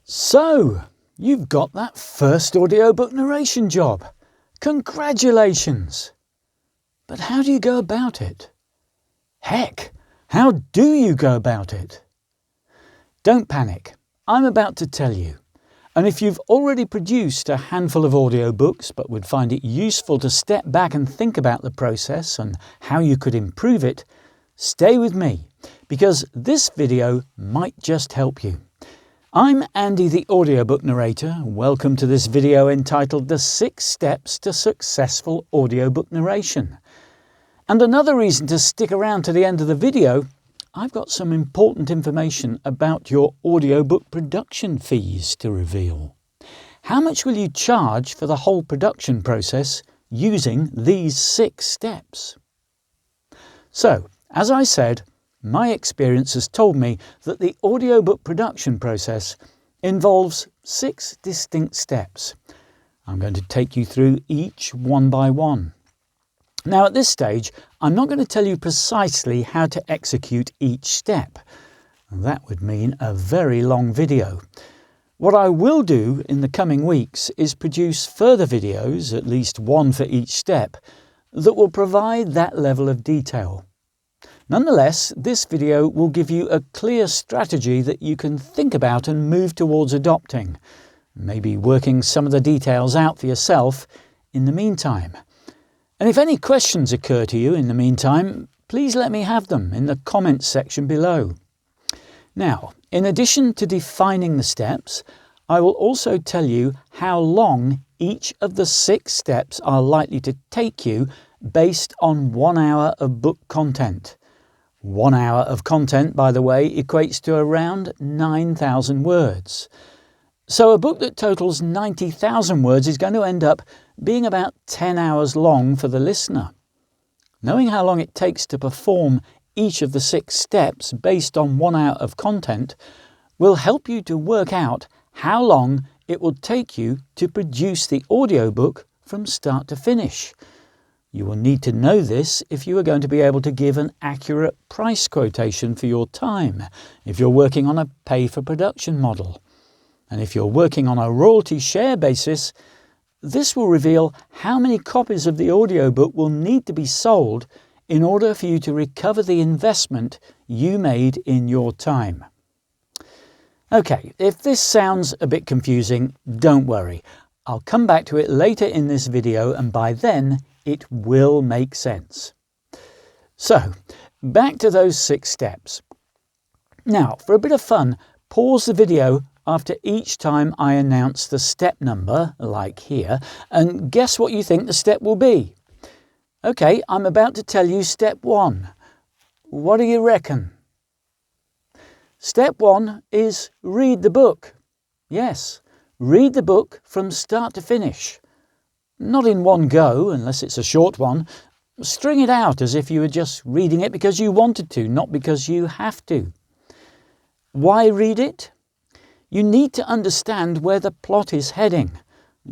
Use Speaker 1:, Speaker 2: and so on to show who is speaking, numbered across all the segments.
Speaker 1: So, you've got that first audiobook narration job. Congratulations! But how do you go about it? Heck, how do you go about it? Don't panic, I'm about to tell you. And if you've already produced a handful of audiobooks but would find it useful to step back and think about the process and how you could improve it, stay with me, because this video might just help you. I'm Andy the Audiobook Narrator. Welcome to this video entitled The 6 Steps to Successful Audiobook Narration. And another reason to stick around to the end of the video, I've got some important information about your audiobook production fees to reveal. How much will you charge for the whole production process using these 6 steps? So, as I said, my experience has told me that the audiobook production process involves 6 distinct steps. I'm going to take you through each one by one. Now at this stage, I'm not going to tell you precisely how to execute each step. That would mean a very long video. What I will do in the coming weeks is produce further videos, at least one for each step, that will provide that level of detail. Nonetheless, this video will give you a clear strategy that you can think about and move towards adopting, maybe working some of the details out for yourself in the meantime. And if any questions occur to you in the meantime, please let me have them in the comments section below. Now, in addition to defining the steps, I will also tell you how long each of the 6 steps are likely to take you based on 1 hour of book content. 1 hour of content, by the way, equates to around 9,000 words. So a book that totals 90,000 words is going to end up being about 10 hours long for the listener. Knowing how long it takes to perform each of the 6 steps based on 1 hour of content will help you to work out how long it will take you to produce the audiobook from start to finish. You will need to know this if you are going to be able to give an accurate price quotation for your time, if you're working on a pay-for-production model. And if you're working on a royalty share basis, this will reveal how many copies of the audiobook will need to be sold in order for you to recover the investment you made in your time. Okay, if this sounds a bit confusing, don't worry. I'll come back to it later in this video, and by then it will make sense. So, back to those 6 steps. Now, for a bit of fun, pause the video after each time I announce the step number, like here, and guess what you think the step will be. Okay, I'm about to tell you step 1. What do you reckon? Step 1 is read the book. Yes, read the book from start to finish. Not in one go, unless it's a short one. String it out as if you were just reading it because you wanted to, not because you have to. Why read it? You need to understand where the plot is heading,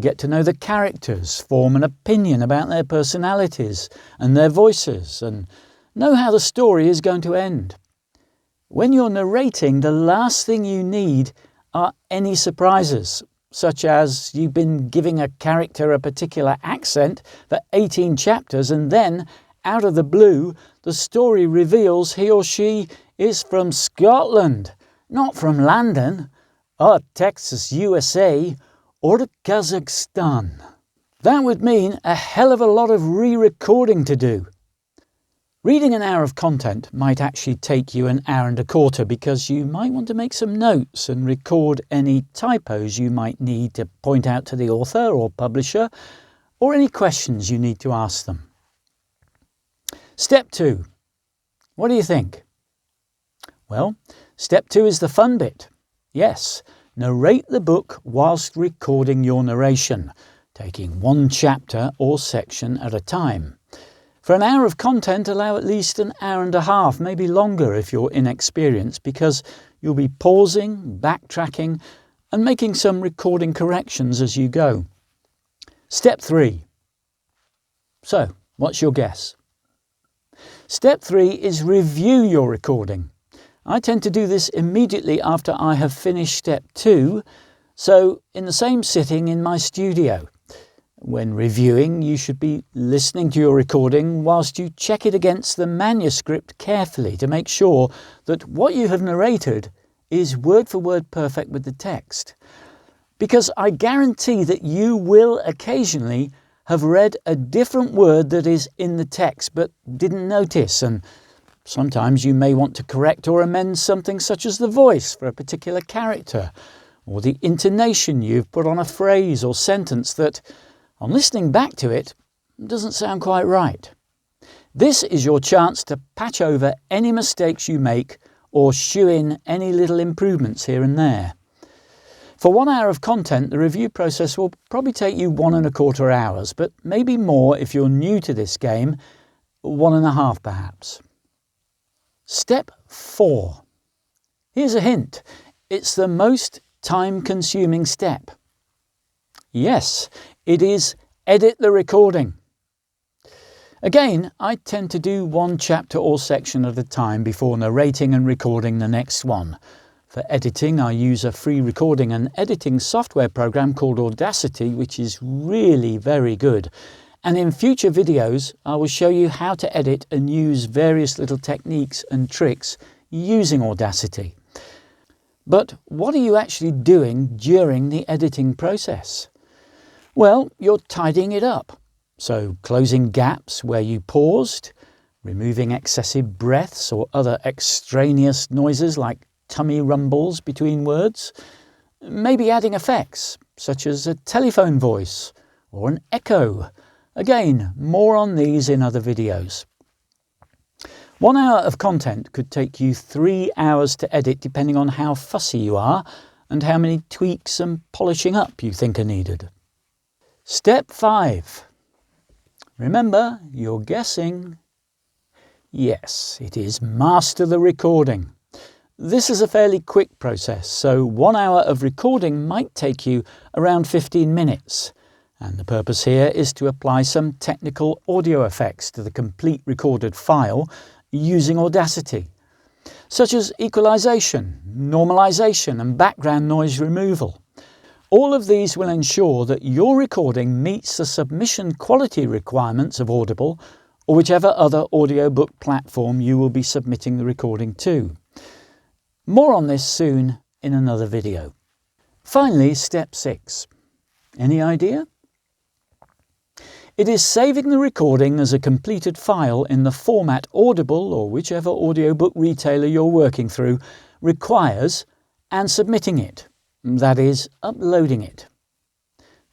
Speaker 1: get to know the characters, form an opinion about their personalities and their voices, and know how the story is going to end. When you're narrating, the last thing you need are any surprises, such as you've been giving a character a particular accent for 18 chapters and then, out of the blue, the story reveals he or she is from Scotland, not from London, or Texas, USA, or Kazakhstan. That would mean a hell of a lot of re-recording to do. Reading an hour of content might actually take you an hour and a quarter because you might want to make some notes and record any typos you might need to point out to the author or publisher, or any questions you need to ask them. Step 2. What do you think? Well, step 2 is the fun bit. Yes, narrate the book whilst recording your narration, taking 1 chapter or section at a time. For an hour of content, allow at least an hour and a half, maybe longer if you're inexperienced, because you'll be pausing, backtracking, and making some recording corrections as you go. Step 3. So, what's your guess? Step 3 is review your recording. I tend to do this immediately after I have finished step 2, so in the same sitting in my studio. When reviewing, you should be listening to your recording whilst you check it against the manuscript carefully to make sure that what you have narrated is word for word perfect with the text. Because I guarantee that you will occasionally have read a different word that is in the text but didn't notice, and sometimes you may want to correct or amend something such as the voice for a particular character, or the intonation you've put on a phrase or sentence that, on listening back to it, doesn't sound quite right. This is your chance to patch over any mistakes you make or shoe in any little improvements here and there. For 1 hour of content, the review process will probably take you 1¼ hours, but maybe more if you're new to this game, 1½ perhaps. Step 4. Here's a hint. It's the most time-consuming step. Yes, it is edit the recording. Again, I tend to do one chapter or section at a time before narrating and recording the next one. For editing, I use a free recording and editing software program called Audacity, which is really very good. And in future videos, I will show you how to edit and use various little techniques and tricks using Audacity. But what are you actually doing during the editing process? Well, you're tidying it up. So closing gaps where you paused, removing excessive breaths or other extraneous noises like tummy rumbles between words, maybe adding effects such as a telephone voice or an echo. Again, more on these in other videos. 1 hour of content could take you 3 hours to edit depending on how fussy you are and how many tweaks and polishing up you think are needed. Step 5. Remember, you're guessing. Yes, it is master the recording. This is a fairly quick process, so 1 hour of recording might take you around 15 minutes. And the purpose here is to apply some technical audio effects to the complete recorded file using Audacity, such as equalization, normalization and background noise removal. All of these will ensure that your recording meets the submission quality requirements of Audible or whichever other audiobook platform you will be submitting the recording to. More on this soon in another video. Finally, step 6. Any idea? It is saving the recording as a completed file in the format Audible or whichever audiobook retailer you're working through requires and submitting it. That is, uploading it.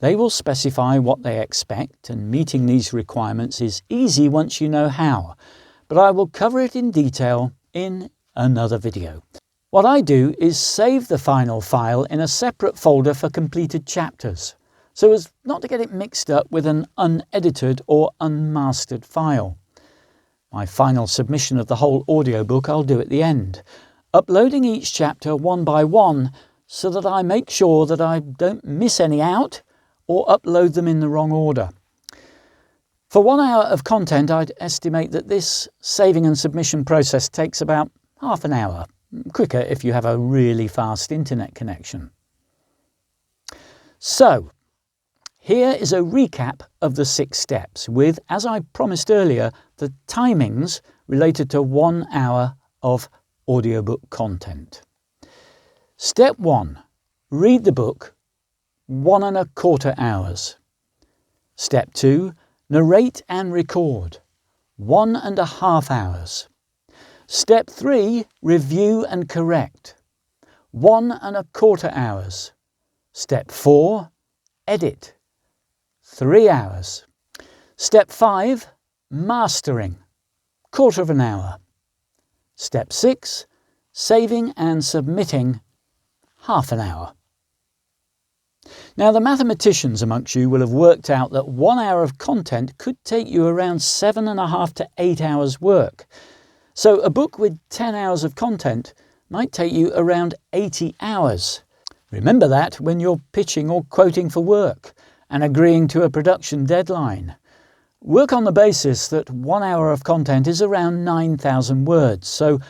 Speaker 1: They will specify what they expect, and meeting these requirements is easy once you know how, but I will cover it in detail in another video. What I do is save the final file in a separate folder for completed chapters, so as not to get it mixed up with an unedited or unmastered file. My final submission of the whole audiobook I'll do at the end, uploading each chapter one by one so that I make sure that I don't miss any out or upload them in the wrong order. For 1 hour of content, I'd estimate that this saving and submission process takes about half an hour, quicker if you have a really fast internet connection. So, here is a recap of the 6 steps with, as I promised earlier, the timings related to 1 hour of audiobook content. Step 1. Read the book, 1¼ hours. Step 2. Narrate and record, 1½ hours. Step 3. Review and correct, 1¼ hours. Step 4. Edit, 3 hours. Step 5. Mastering, 1/4 hour. Step 6. Saving and submitting, half an hour. Now, the mathematicians amongst you will have worked out that 1 hour of content could take you around 7½ to 8 hours work. So a book with 10 hours of content might take you around 80 hours. Remember that when you're pitching or quoting for work and agreeing to a production deadline. Work on the basis that 1 hour of content is around 9,000 words. So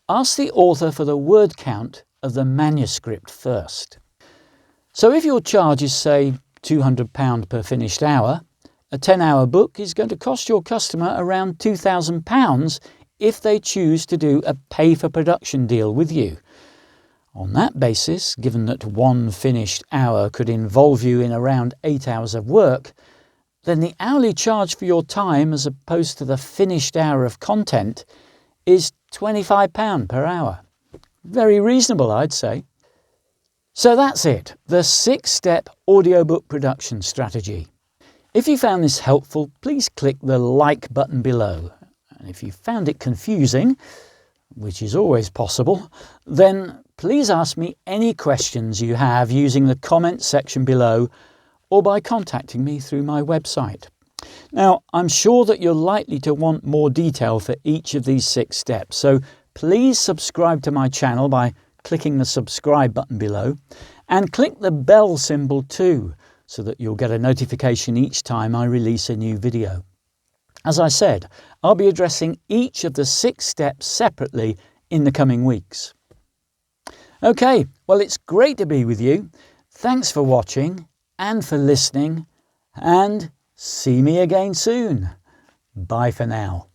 Speaker 1: ask the author for the word count of the manuscript first. So if your charge is, say, £200 per finished hour, a 10-hour book is going to cost your customer around £2,000 if they choose to do a pay-for-production deal with you. On that basis, given that one finished hour could involve you in around 8 hours of work, then the hourly charge for your time as opposed to the finished hour of content is £25 per hour. Very reasonable, I'd say. So that's it, the 6-step audiobook production strategy. If you found this helpful, please click the like button below. And if you found it confusing, which is always possible, then please ask me any questions you have using the comment section below or by contacting me through my website. Now, I'm sure that you're likely to want more detail for each of these 6 steps, so please subscribe to my channel by clicking the subscribe button below and click the bell symbol too, so that you'll get a notification each time I release a new video. As I said, I'll be addressing each of the 6 steps separately in the coming weeks. Okay, well, it's great to be with you. Thanks for watching and for listening, and see me again soon. Bye for now.